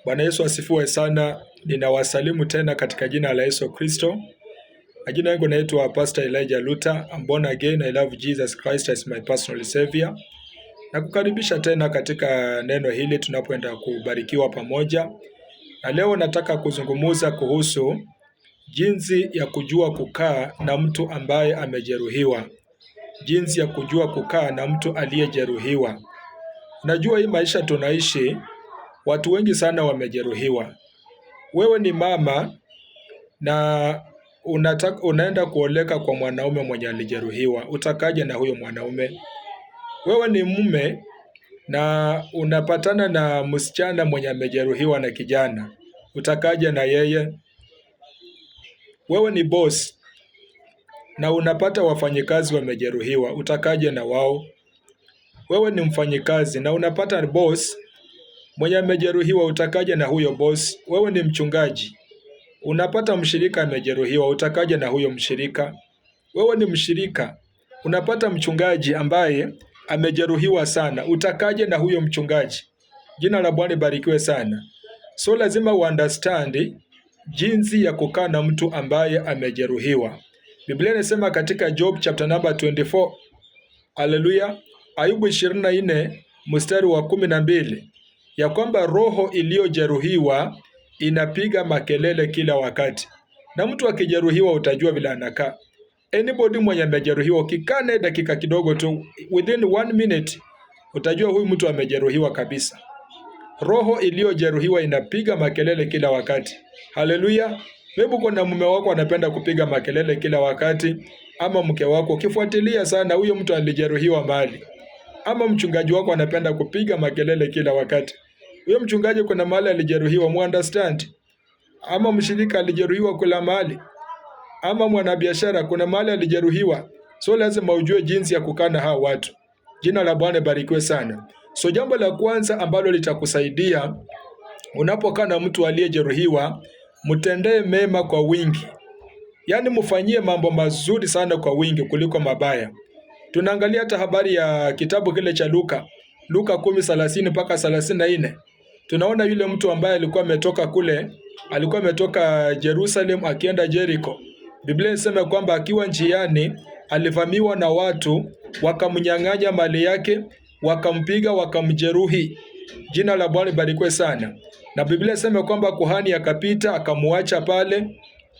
Bwana Yesu asifiwe sana. Ninawasalimu tena katika jina la Yesu Kristo. Jina langu naitwa Pastor Elijah Luther. I'm born again. I love Jesus Christ as my personal savior. Na kukaribisha tena katika neno hili tunapoenda kubarikiwa pamoja. Na leo nataka kuzungumuza kuhusu jinsi ya kujua kukaa na mtu ambaye amejeruhiwa. Jinsi ya kujua kukaa na mtu aliyejeruhiwa. Najua hii maisha tunaishi, watu wengi sana wamejeruhiwa. Wewe ni mama na unaenda kuoleka kwa mwanaume mwenye alijeruhiwa. Utakaje na huyo mwanaume? Wewe ni mume na unapatana na msichana mwenye amejeruhiwa na kijana. Utakaje na yeye? Wewe ni boss na unapata wafanyikazi wamejeruhiwa. Utakaje na wao? Wewe ni mfanyikazi na unapata boss mwenye amejeruhiwa. Utakaje na huyo boss? Wewe ni mchungaji, unapata mshirika amejeruhiwa. Utakaje na huyo mshirika? Wewe ni mshirika, unapata mchungaji ambaye amejeruhiwa sana. Utakaje na huyo mchungaji? Jina la Bwana barikiwe sana. So lazima understand jinsi ya kukaa na mtu ambaye amejeruhiwa. Biblia inasema katika Job chapter number 24, haleluya, Ayubu 24 mstari wa 12, ya kwamba roho iliyojeruhiwa inapiga makelele kila wakati. Na mtu akijeruhiwa utajua vile anakaa. Anybody mwenye amejeruhiwa, ukikane dakika kidogo tu, within 1 minute utajua huyu mtu amejeruhiwa kabisa. Roho iliyojeruhiwa inapiga makelele kila wakati. Haleluya. Maybe kuna mume wako anapenda kupiga makelele kila wakati, ama mke wako ukifuatilia sana, huyo mtu alijeruhiwa mahali. Ama mchungaji wako anapenda kupiga makelele kila wakati, huyo mchungaji kuna mahali alijeruhiwa, understand? Ama mshirika alijeruhiwa kula mahali, ama mwanabiashara kuna mahali alijeruhiwa. So lazima ujue jinsi ya kukaa na hao watu. Jina la Bwana barikiwe sana. So jambo la kwanza ambalo litakusaidia unapokaa na mtu aliyejeruhiwa, mtendee mema kwa wingi. Yaani mfanyie mambo mazuri sana kwa wingi kuliko mabaya. Tunaangalia hata habari ya kitabu kile cha Luka 10:30 mpaka 34. Tunaona yule mtu ambaye alikuwa ametoka Jerusalem akienda Jericho. Biblia inasema kwamba akiwa njiani alivamiwa na watu, wakamnyang'anya mali yake, wakampiga, wakamjeruhi. Jina la Bwana barikiwe sana. Na Biblia inasema kwamba kuhani akapita akamuacha pale,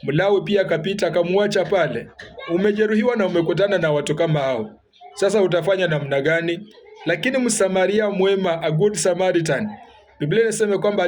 Mlawi pia akapita akamuacha pale. Umejeruhiwa na umekutana na watu kama hao. Sasa utafanya namna gani? Lakini Msamaria mwema, a good Samaritan, Biblia inasema kwamba